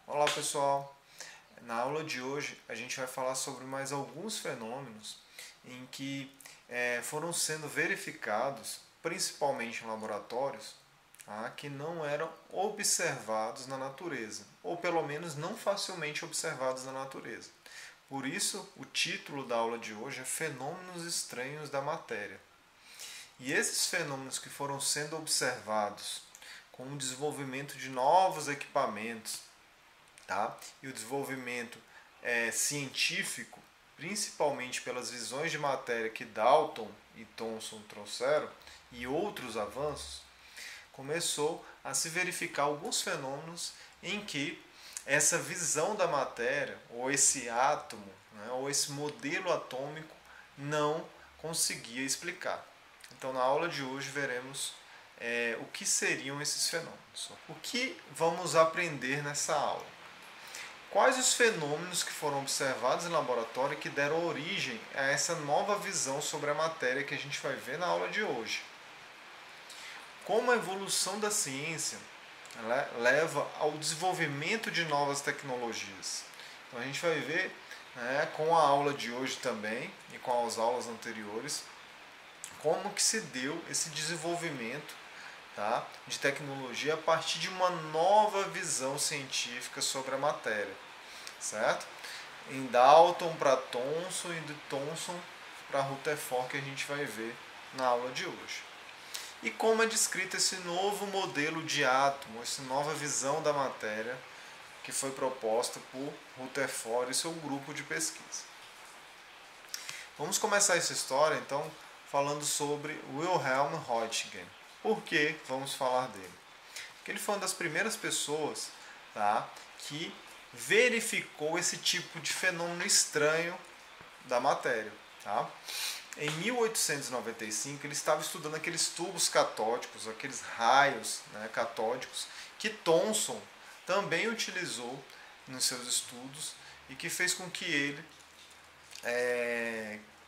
Olá pessoal, na aula de hoje a gente vai falar sobre mais alguns fenômenos em que foram sendo verificados, principalmente em laboratórios, que não eram observados na natureza, ou pelo menos não facilmente observados na natureza. Por isso, o título da aula de hoje é Fenômenos Estranhos da Matéria. E esses fenômenos que foram sendo observados com o desenvolvimento de novos equipamentos, tá? E o desenvolvimento científico, principalmente pelas visões de matéria que Dalton e Thomson trouxeram e outros avanços, começou a se verificar alguns fenômenos em que essa visão da matéria, ou esse átomo, né, ou esse modelo atômico, não conseguia explicar. Então, na aula de hoje, veremos o que seriam esses fenômenos. O que vamos aprender nessa aula? Quais os fenômenos que foram observados em laboratório que deram origem a essa nova visão sobre a matéria que a gente vai ver na aula de hoje? Como a evolução da ciência leva ao desenvolvimento de novas tecnologias? Então a gente vai ver, com a aula de hoje também e com as aulas anteriores, como que se deu esse desenvolvimento, tá, de tecnologia a partir de uma nova visão científica sobre a matéria, certo? Em Dalton para Thomson e de Thomson para Rutherford, que a gente vai ver na aula de hoje. E como é descrito esse novo modelo de átomo, essa nova visão da matéria que foi proposta por Rutherford e seu grupo de pesquisa. Vamos começar essa história então falando sobre Wilhelm Röntgen. Por que vamos falar dele? Porque ele foi uma das primeiras pessoas, tá, que verificou esse tipo de fenômeno estranho da matéria. Tá? Em 1895, ele estava estudando aqueles tubos catódicos, aqueles raios, né, catódicos, que Thomson também utilizou nos seus estudos e que fez com que ele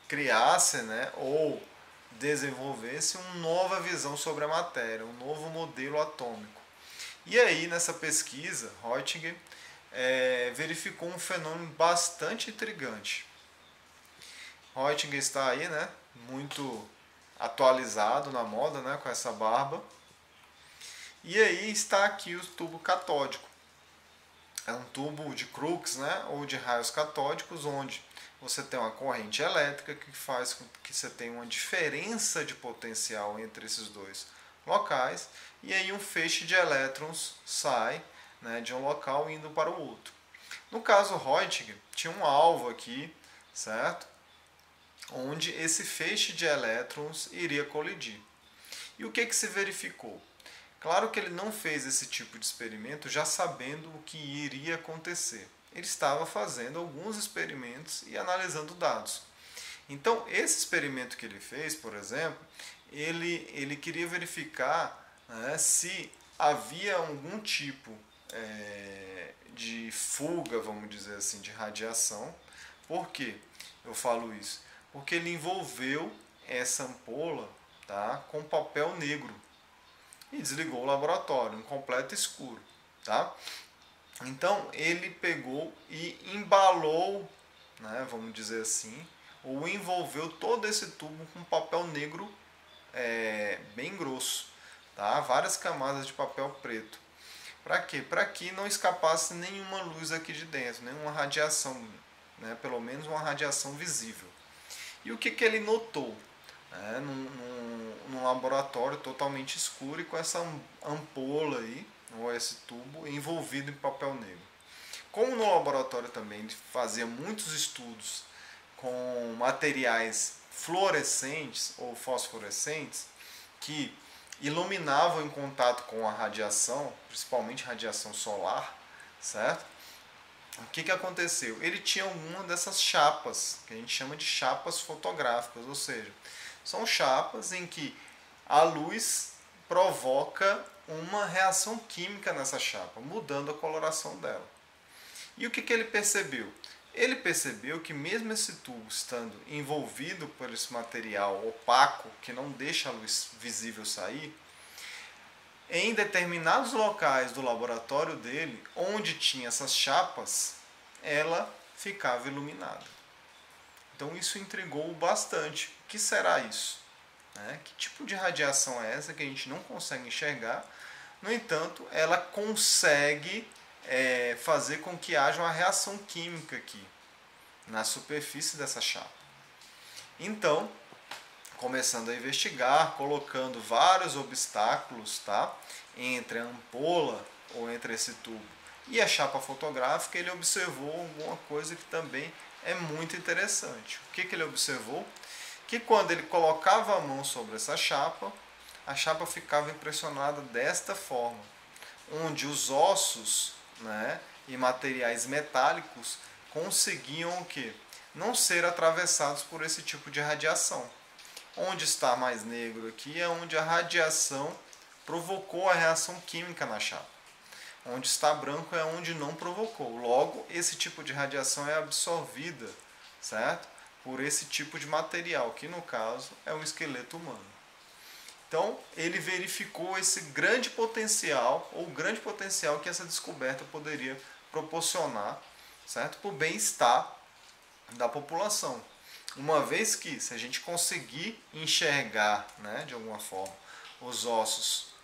criasse, né, ou desenvolvesse uma nova visão sobre a matéria, um novo modelo atômico. E aí, nessa pesquisa, Röntgen verificou um fenômeno bastante intrigante. Röntgen está aí, né, muito atualizado na moda, né, com essa barba. E aí está aqui o tubo catódico. É um tubo de Crookes, né, ou de raios catódicos, onde você tem uma corrente elétrica que faz com que você tenha uma diferença de potencial entre esses dois locais, e aí um feixe de elétrons sai, né, de um local indo para o outro. No caso Röntgen, tinha um alvo aqui, certo? Onde esse feixe de elétrons iria colidir. E o que se verificou? Claro que ele não fez esse tipo de experimento já sabendo o que iria acontecer. Ele estava fazendo alguns experimentos e analisando dados. Então, esse experimento que ele fez, por exemplo, ele queria verificar, né, se havia algum tipo de fuga, vamos dizer assim, de radiação. Por que eu falo isso? Porque ele envolveu essa ampola, tá, com papel negro e desligou o laboratório, um completo escuro. Tá? Então ele pegou e embalou, né, vamos dizer assim, ou envolveu todo esse tubo com papel negro bem grosso, tá? Várias camadas de papel preto. Para quê? Para que não escapasse nenhuma luz aqui de dentro, nenhuma radiação, né? Pelo menos uma radiação visível. E o que ele notou? Num laboratório totalmente escuro e com essa ampola aí, ou esse tubo, envolvido em papel negro. Como no laboratório também ele fazia muitos estudos com materiais fluorescentes ou fosforescentes que iluminavam em contato com a radiação, principalmente radiação solar, certo? O que aconteceu? Ele tinha uma dessas chapas, que a gente chama de chapas fotográficas, ou seja, são chapas em que a luz provoca uma reação química nessa chapa, mudando a coloração dela. E o que ele percebeu? Ele percebeu que mesmo esse tubo estando envolvido por esse material opaco, que não deixa a luz visível sair, em determinados locais do laboratório dele, onde tinha essas chapas, ela ficava iluminada. Então isso intrigou bastante. O que será isso? Que tipo de radiação é essa que a gente não consegue enxergar? No entanto, ela consegue fazer com que haja uma reação química aqui, na superfície dessa chapa. Então, começando a investigar, colocando vários obstáculos, tá, entre a ampola ou entre esse tubo e a chapa fotográfica, ele observou alguma coisa que também é muito interessante. O que ele observou? Que quando ele colocava a mão sobre essa chapa, a chapa ficava impressionada desta forma, onde os ossos, né, e materiais metálicos conseguiam o quê? Não ser atravessados por esse tipo de radiação. Onde está mais negro aqui é onde a radiação provocou a reação química na chapa. Onde está branco é onde não provocou. Logo, esse tipo de radiação é absorvida, certo? Por esse tipo de material, que no caso é o esqueleto humano. Então, ele verificou esse grande potencial, ou grande potencial que essa descoberta poderia proporcionar, certo? Para o bem-estar da população. Uma vez que, se a gente conseguir enxergar, né, de alguma forma, os ossos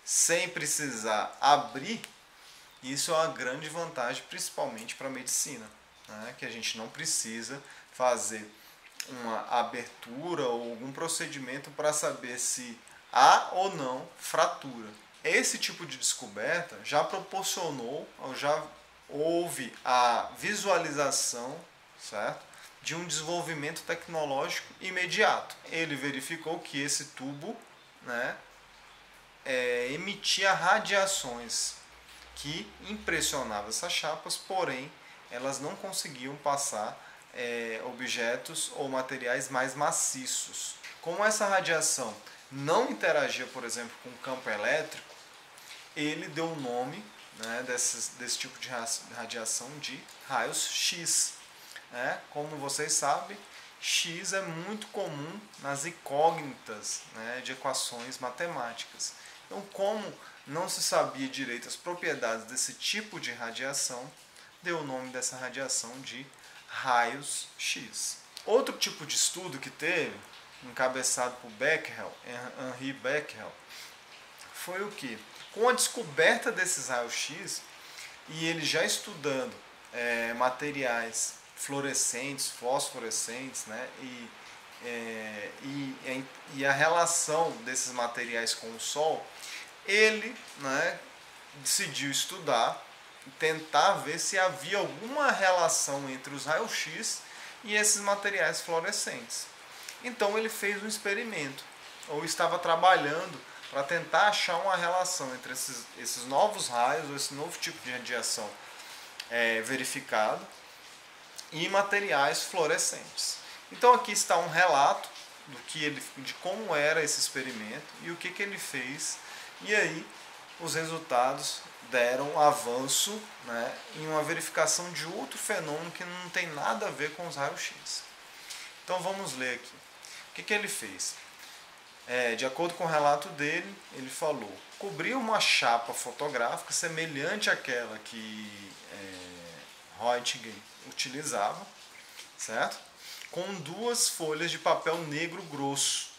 sem precisar abrir, isso é uma grande vantagem, principalmente para a medicina, né, que a gente não precisa fazer uma abertura ou algum procedimento para saber se há ou não fratura. Esse tipo de descoberta já proporcionou, ou já houve a visualização, certo, de um desenvolvimento tecnológico imediato. Ele verificou que esse tubo, né, emitia radiações que impressionavam essas chapas, porém elas não conseguiam passar objetos ou materiais mais maciços. Como essa radiação não interagia, por exemplo, com o campo elétrico, ele deu o nome, né, desse tipo de radiação de raios X. Como vocês sabem, X é muito comum nas incógnitas, né, de equações matemáticas. Então, como não se sabia direito as propriedades desse tipo de radiação, deu o nome dessa radiação de raios X. Outro tipo de estudo que teve, encabeçado por Henri Becquerel, foi o que? Com a descoberta desses raios X, e ele já estudando materiais fluorescentes, fosforescentes, né, e a relação desses materiais com o Sol, ele, né, decidiu estudar, tentar ver se havia alguma relação entre os raios-x e esses materiais fluorescentes. Então ele fez um experimento, ou estava trabalhando para tentar achar uma relação entre esses novos raios, ou esse novo tipo de radiação verificado, e materiais fluorescentes. Então aqui está um relato de como era esse experimento e o que ele fez, e aí os resultados deram avanço, né, em uma verificação de outro fenômeno que não tem nada a ver com os raios-x. Então vamos ler aqui. O que ele fez? De acordo com o relato dele, ele falou: cobriu uma chapa fotográfica semelhante àquela que Röntgen utilizava, certo? Com 2 folhas de papel negro grosso,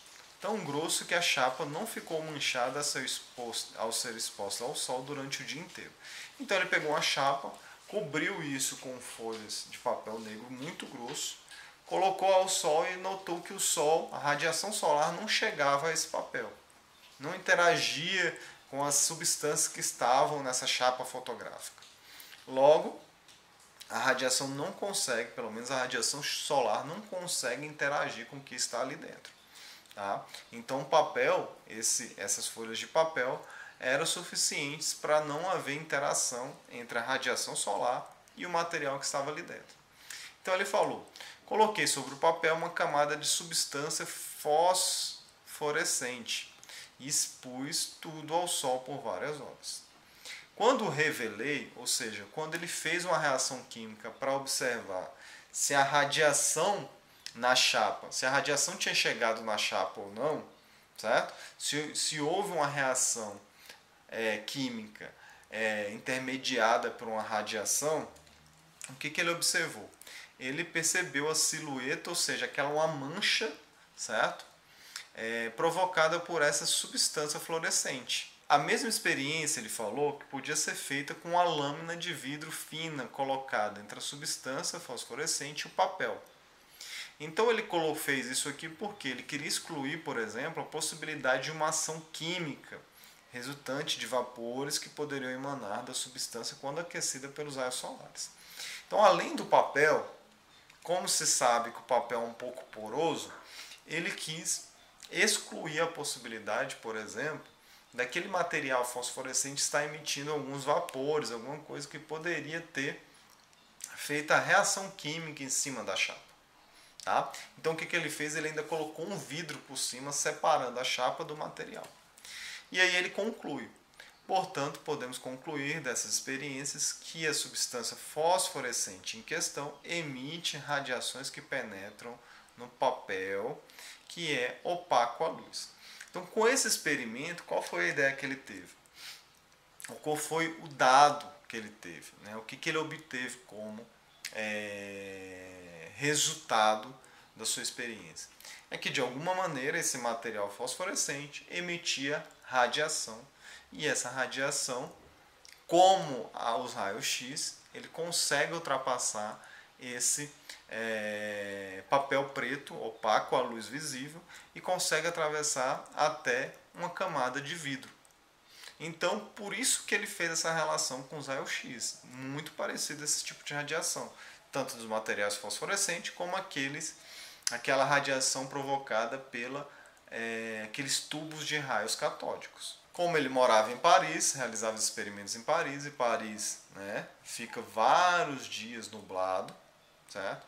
tão grosso que a chapa não ficou manchada ao ser exposta ao sol durante o dia inteiro. Então ele pegou uma chapa, cobriu isso com folhas de papel negro muito grosso, colocou ao sol e notou que o sol, a radiação solar não chegava a esse papel, não interagia com as substâncias que estavam nessa chapa fotográfica. Logo, a radiação não consegue, pelo menos a radiação solar não consegue interagir com o que está ali dentro. Tá? Então o papel, essas folhas de papel, eram suficientes para não haver interação entre a radiação solar e o material que estava ali dentro. Então ele falou: coloquei sobre o papel uma camada de substância fosforescente e expus tudo ao sol por várias horas. Quando revelei, ou seja, quando ele fez uma reação química para observar se a radiação na chapa, se a radiação tinha chegado na chapa ou não, certo? Se houve uma reação química intermediada por uma radiação, o que ele observou? Ele percebeu a silhueta, ou seja, aquela uma mancha, certo? Provocada por essa substância fluorescente. A mesma experiência, ele falou, que podia ser feita com uma lâmina de vidro fina colocada entre a substância fosforescente e o papel. Então ele fez isso aqui porque ele queria excluir, por exemplo, a possibilidade de uma ação química resultante de vapores que poderiam emanar da substância quando aquecida pelos raios solares. Então, além do papel, como se sabe que o papel é um pouco poroso, ele quis excluir a possibilidade, por exemplo, daquele material fosforescente estar emitindo alguns vapores, alguma coisa que poderia ter feito a reação química em cima da chapa. Tá? Então o que ele fez? Ele ainda colocou um vidro por cima, separando a chapa do material. E aí ele conclui. Portanto, podemos concluir dessas experiências que a substância fosforescente em questão emite radiações que penetram no papel, que é opaco à luz. Então, com esse experimento, qual foi a ideia que ele teve? Qual foi o dado que ele teve? Né? O que ele obteve como resultado da sua experiência? É que, de alguma maneira, esse material fosforescente emitia radiação. E essa radiação, como os raios-x, ele consegue ultrapassar esse papel preto opaco à luz visível e consegue atravessar até uma camada de vidro. Então, por isso que ele fez essa relação com os raios-x, muito parecido a esse tipo de radiação, tanto dos materiais fosforescentes como aquela radiação provocada pela aqueles tubos de raios catódicos. Como ele morava em Paris, realizava os experimentos em Paris, e Paris, né, fica vários dias nublado, certo?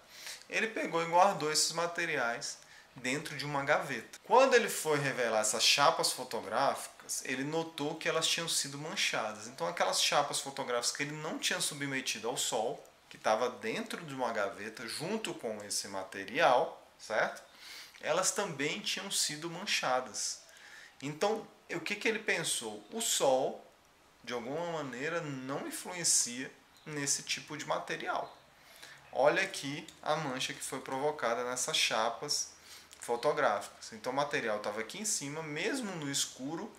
Ele pegou e guardou esses materiais dentro de uma gaveta. Quando ele foi revelar essas chapas fotográficas, ele notou que elas tinham sido manchadas. Então aquelas chapas fotográficas que ele não tinha submetido ao sol, que estava dentro de uma gaveta junto com esse material, certo? Elas também tinham sido manchadas. Então, o que ele pensou? O sol, de alguma maneira, não influencia nesse tipo de material. Olha aqui a mancha que foi provocada nessas chapas fotográficas. Então, o material estava aqui em cima, mesmo no escuro,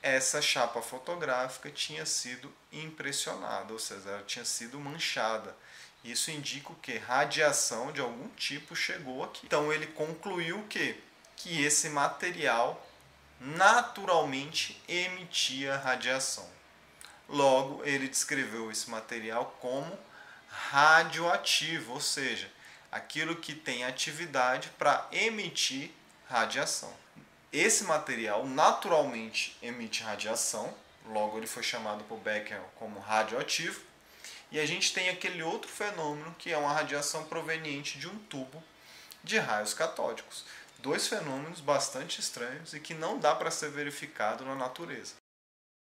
essa chapa fotográfica tinha sido impressionada, ou seja, ela tinha sido manchada. Isso indica que radiação de algum tipo chegou aqui. Então, ele concluiu que esse material naturalmente emitia radiação. Logo, ele descreveu esse material como radioativo, ou seja, aquilo que tem atividade para emitir radiação. Esse material naturalmente emite radiação, logo ele foi chamado por Becquerel como radioativo, e a gente tem aquele outro fenômeno que é uma radiação proveniente de um tubo de raios catódicos. Dois fenômenos bastante estranhos e que não dá para ser verificado na natureza.